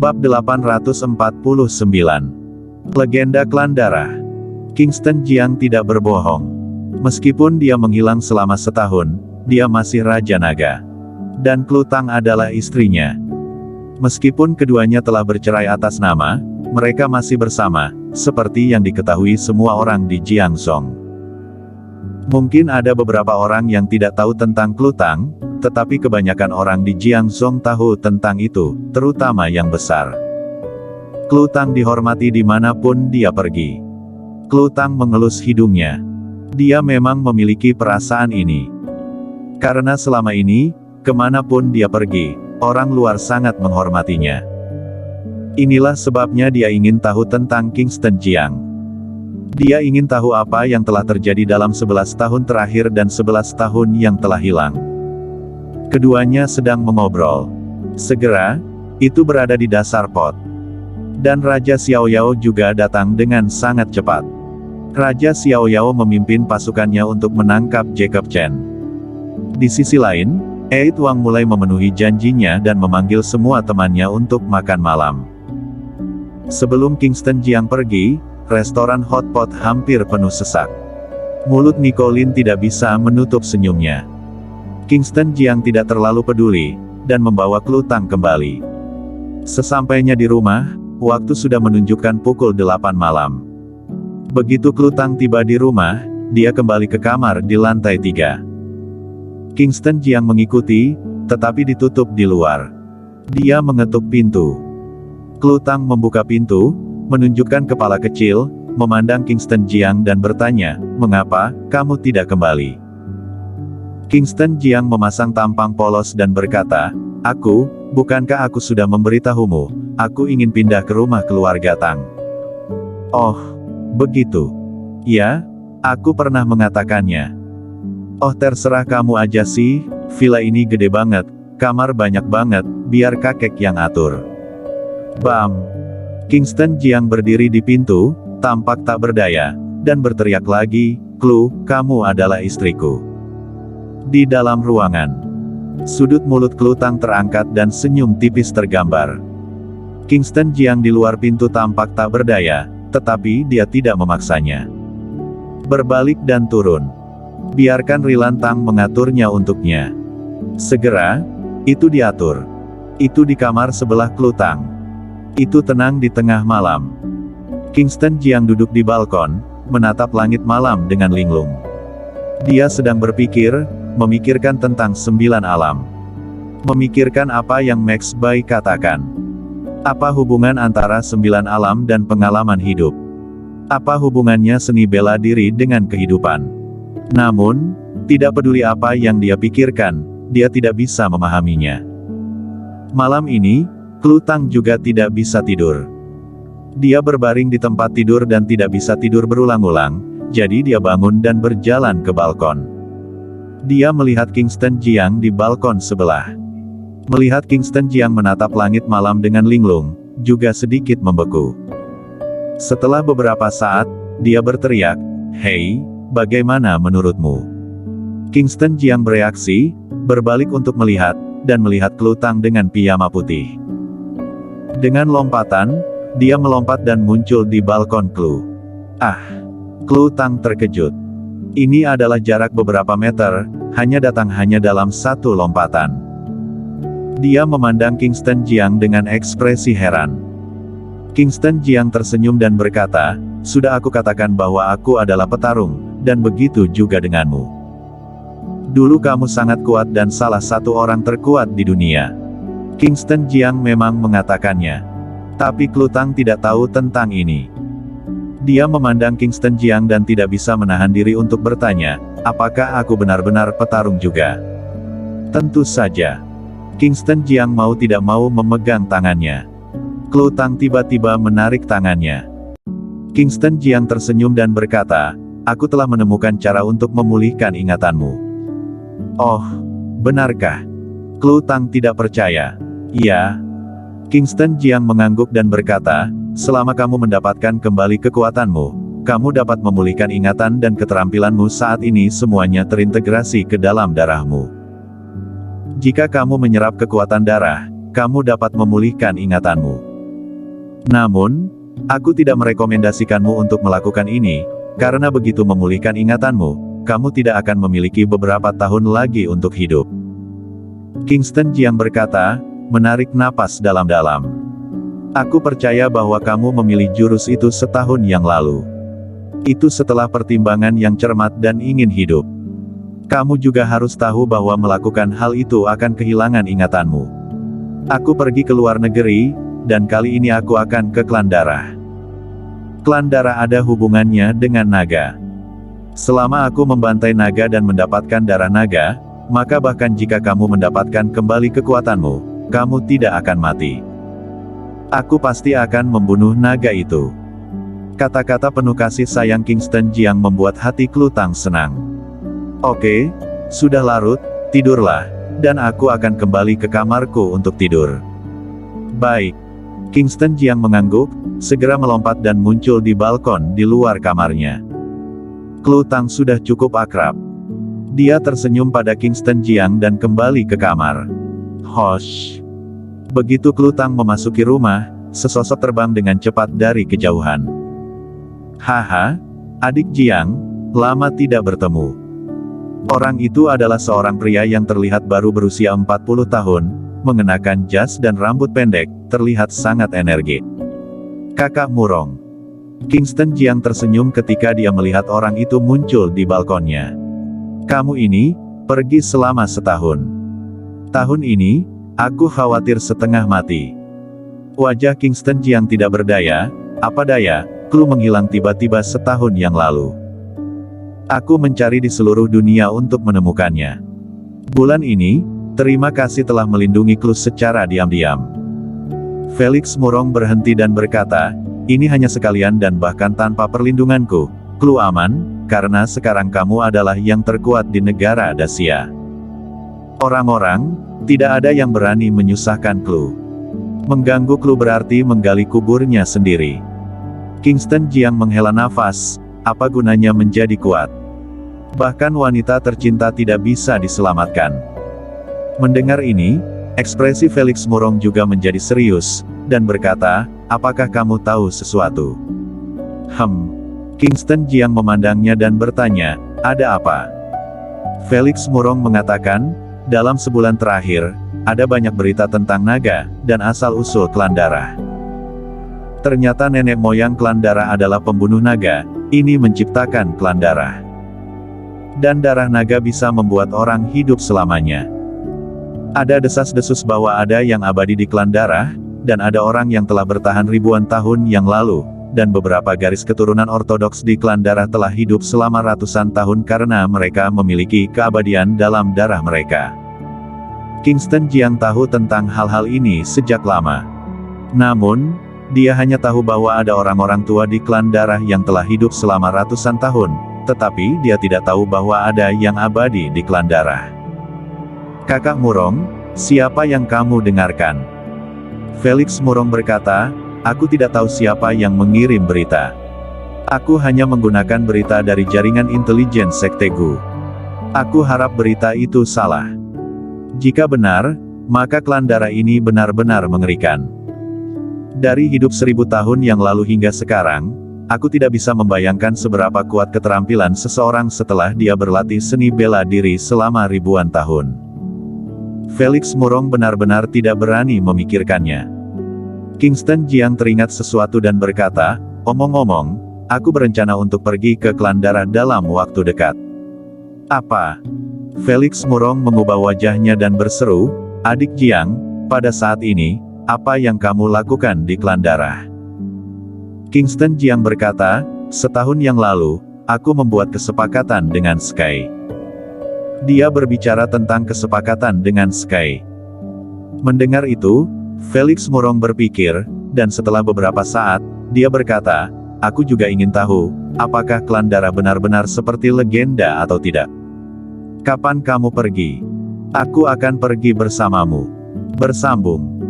Bab 849. Legenda Klan Darah. Kingston Jiang tidak berbohong. Meskipun dia menghilang selama setahun, dia masih Raja Naga. Dan Klu Tang adalah istrinya. Meskipun keduanya telah bercerai atas nama, mereka masih bersama, seperti yang diketahui semua orang di Jiangzhou. Mungkin ada beberapa orang yang tidak tahu tentang Klu Tang, tetapi kebanyakan orang di Jiangzhou tahu tentang itu, terutama yang besar. Klu Tang dihormati dimanapun dia pergi. Klu Tang mengelus hidungnya. Dia memang memiliki perasaan ini. Karena selama ini, kemanapun dia pergi, orang luar sangat menghormatinya. Inilah sebabnya dia ingin tahu tentang Kingston Jiang. Dia ingin tahu apa yang telah terjadi dalam 11 tahun terakhir dan 11 tahun yang telah hilang. Keduanya sedang mengobrol. Segera, itu berada di dasar pot. Dan Raja Xiaoyao juga datang dengan sangat cepat. Raja Xiaoyao memimpin pasukannya untuk menangkap Jacob Chen. Di sisi lain, Ei Tuang mulai memenuhi janjinya dan memanggil semua temannya untuk makan malam. Sebelum Kingston Jiang pergi, restoran hotpot hampir penuh sesak. Mulut Nicolin tidak bisa menutup senyumnya. Kingston Jiang tidak terlalu peduli, dan membawa Klu Tang kembali. Sesampainya di rumah, waktu sudah menunjukkan pukul 8 malam. Begitu Klu Tang tiba di rumah, dia kembali ke kamar di lantai 3. Kingston Jiang mengikuti, tetapi ditutup di luar. Dia mengetuk pintu. Klu Tang membuka pintu, menunjukkan kepala kecil, memandang Kingston Jiang dan bertanya, "Mengapa kamu tidak kembali?" Kingston Jiang memasang tampang polos dan berkata, bukankah aku sudah memberitahumu, aku ingin pindah ke rumah keluarga Tang." "Oh, begitu. Ya, aku pernah mengatakannya." "Oh, terserah kamu aja sih, villa ini gede banget, kamar banyak banget, biar kakek yang atur." Bam! Kingston Jiang berdiri di pintu, tampak tak berdaya, dan berteriak lagi, "Klu, kamu adalah istriku." Di dalam ruangan, sudut mulut Klu Tang terangkat dan senyum tipis tergambar. Kingston Jiang di luar pintu tampak tak berdaya, tetapi dia tidak memaksanya. Berbalik dan turun. Biarkan Rilan Tang mengaturnya untuknya. Segera, itu diatur. Itu di kamar sebelah Klu Tang. Itu tenang di tengah malam. Kingston Jiang duduk di balkon, menatap langit malam dengan linglung. Dia sedang berpikir, memikirkan tentang 9 alam. Memikirkan apa yang Max Bai katakan. Apa hubungan antara 9 alam dan pengalaman hidup? Apa hubungannya seni bela diri dengan kehidupan? Namun, tidak peduli apa yang dia pikirkan, dia tidak bisa memahaminya. Malam ini, Klu Tang juga tidak bisa tidur. Dia berbaring di tempat tidur dan tidak bisa tidur berulang-ulang, jadi dia bangun dan berjalan ke balkon. Dia melihat Kingston Jiang di balkon sebelah. Melihat Kingston Jiang menatap langit malam dengan linglung, juga sedikit membeku. Setelah beberapa saat, dia berteriak, "Hei, bagaimana menurutmu?" Kingston Jiang bereaksi, berbalik untuk melihat, dan melihat Klu Tang dengan piyama putih. Dengan lompatan, dia melompat dan muncul di balkon Klu. Klu Tang terkejut. Ini adalah jarak beberapa meter, hanya dalam satu lompatan. Dia memandang Kingston Jiang dengan ekspresi heran. Kingston Jiang tersenyum dan berkata, "Sudah aku katakan bahwa aku adalah petarung, dan begitu juga denganmu. Dulu kamu sangat kuat dan salah satu orang terkuat di dunia." Kingston Jiang memang mengatakannya. Tapi Klu Tang tidak tahu tentang ini. Dia memandang Kingston Jiang dan tidak bisa menahan diri untuk bertanya, "Apakah aku benar-benar petarung juga?" Tentu saja. Kingston Jiang mau tidak mau memegang tangannya. Klu Tang tiba-tiba menarik tangannya. Kingston Jiang tersenyum dan berkata, "Aku telah menemukan cara untuk memulihkan ingatanmu." "Oh, benarkah?" Klu Tang tidak percaya. "Ya." Kingston Jiang mengangguk dan berkata, "Selama kamu mendapatkan kembali kekuatanmu, kamu dapat memulihkan ingatan dan keterampilanmu saat ini semuanya terintegrasi ke dalam darahmu. Jika kamu menyerap kekuatan darah, kamu dapat memulihkan ingatanmu. Namun, aku tidak merekomendasikanmu untuk melakukan ini, karena begitu memulihkan ingatanmu, kamu tidak akan memiliki beberapa tahun lagi untuk hidup. Kingston Jiang berkata, menarik napas dalam-dalam. Aku percaya bahwa kamu memilih jurus itu setahun yang lalu. Itu setelah pertimbangan yang cermat dan ingin hidup. Kamu juga harus tahu bahwa melakukan hal itu akan kehilangan ingatanmu. Aku pergi ke luar negeri, dan kali ini aku akan ke klan darah. Klan darah ada hubungannya dengan naga. Selama aku membantai naga dan mendapatkan darah naga, maka bahkan jika kamu mendapatkan kembali kekuatanmu, kamu tidak akan mati. Aku pasti akan membunuh naga itu. Kata-kata penuh kasih sayang Kingston Jiang membuat hati Klutang senang. Oke, sudah larut, tidurlah, dan aku akan kembali ke kamarku untuk tidur. Baik. Kingston Jiang mengangguk, segera melompat dan muncul di balkon di luar kamarnya. Klutang sudah cukup akrab. Dia tersenyum pada Kingston Jiang dan kembali ke kamar. Hosh. Begitu Klutang memasuki rumah, sesosok terbang dengan cepat dari kejauhan. Haha, adik Jiang, lama tidak bertemu. Orang itu adalah seorang pria yang terlihat baru berusia 40 tahun, mengenakan jas dan rambut pendek, terlihat sangat energik. Kakak Murong. Kingston Jiang tersenyum ketika dia melihat orang itu muncul di balkonnya. Kamu ini, pergi selama setahun. Tahun ini, aku khawatir setengah mati. Wajah Kingston Jiang tidak berdaya, apa daya, Clue menghilang tiba-tiba setahun yang lalu. Aku mencari di seluruh dunia untuk menemukannya. Bulan ini, terima kasih telah melindungi Clue secara diam-diam. Felix Murong berhenti dan berkata, ini hanya sekalian dan bahkan tanpa perlindunganku, Clue aman, karena sekarang kamu adalah yang terkuat di negara Dacia. Orang-orang, tidak ada yang berani menyusahkan Clue. Mengganggu Clue berarti menggali kuburnya sendiri. Kingston Jiang menghela nafas, apa gunanya menjadi kuat? Bahkan wanita tercinta tidak bisa diselamatkan. Mendengar ini, ekspresi Felix Murong juga menjadi serius, dan berkata, apakah kamu tahu sesuatu? Kingston Jiang memandangnya dan bertanya, ada apa? Felix Murong mengatakan, dalam sebulan terakhir, ada banyak berita tentang naga, dan asal-usul klan darah. Ternyata nenek moyang klan darah adalah pembunuh naga, ini menciptakan klan darah. Dan darah naga bisa membuat orang hidup selamanya. Ada desas-desus bahwa ada yang abadi di klan darah, dan ada orang yang telah bertahan ribuan tahun yang lalu, dan beberapa garis keturunan ortodoks di klan darah telah hidup selama ratusan tahun karena mereka memiliki keabadian dalam darah mereka. Kingston Jiang tahu tentang hal-hal ini sejak lama. Namun, dia hanya tahu bahwa ada orang-orang tua di klan darah yang telah hidup selama ratusan tahun, tetapi dia tidak tahu bahwa ada yang abadi di klan darah. Kakak Murong, siapa yang kamu dengarkan? Felix Murong berkata, aku tidak tahu siapa yang mengirim berita. Aku hanya menggunakan berita dari jaringan intelijen Sekte Gu. Aku harap berita itu salah. Jika benar, maka klan darah ini benar-benar mengerikan. Dari hidup 1000 tahun yang lalu hingga sekarang, aku tidak bisa membayangkan seberapa kuat keterampilan seseorang setelah dia berlatih seni bela diri selama ribuan tahun. Felix Murong benar-benar tidak berani memikirkannya. Kingston Jiang teringat sesuatu dan berkata, omong-omong, aku berencana untuk pergi ke klan darah dalam waktu dekat. Apa? Felix Murong mengubah wajahnya dan berseru, adik Jiang, pada saat ini, apa yang kamu lakukan di klan darah? Kingston Jiang berkata, setahun yang lalu, aku membuat kesepakatan dengan Sky. Dia berbicara tentang kesepakatan dengan Sky. Mendengar itu, Felix Murong berpikir, dan setelah beberapa saat, dia berkata, aku juga ingin tahu, apakah klan darah benar-benar seperti legenda atau tidak. Kapan kamu pergi? Aku akan pergi bersamamu. Bersambung.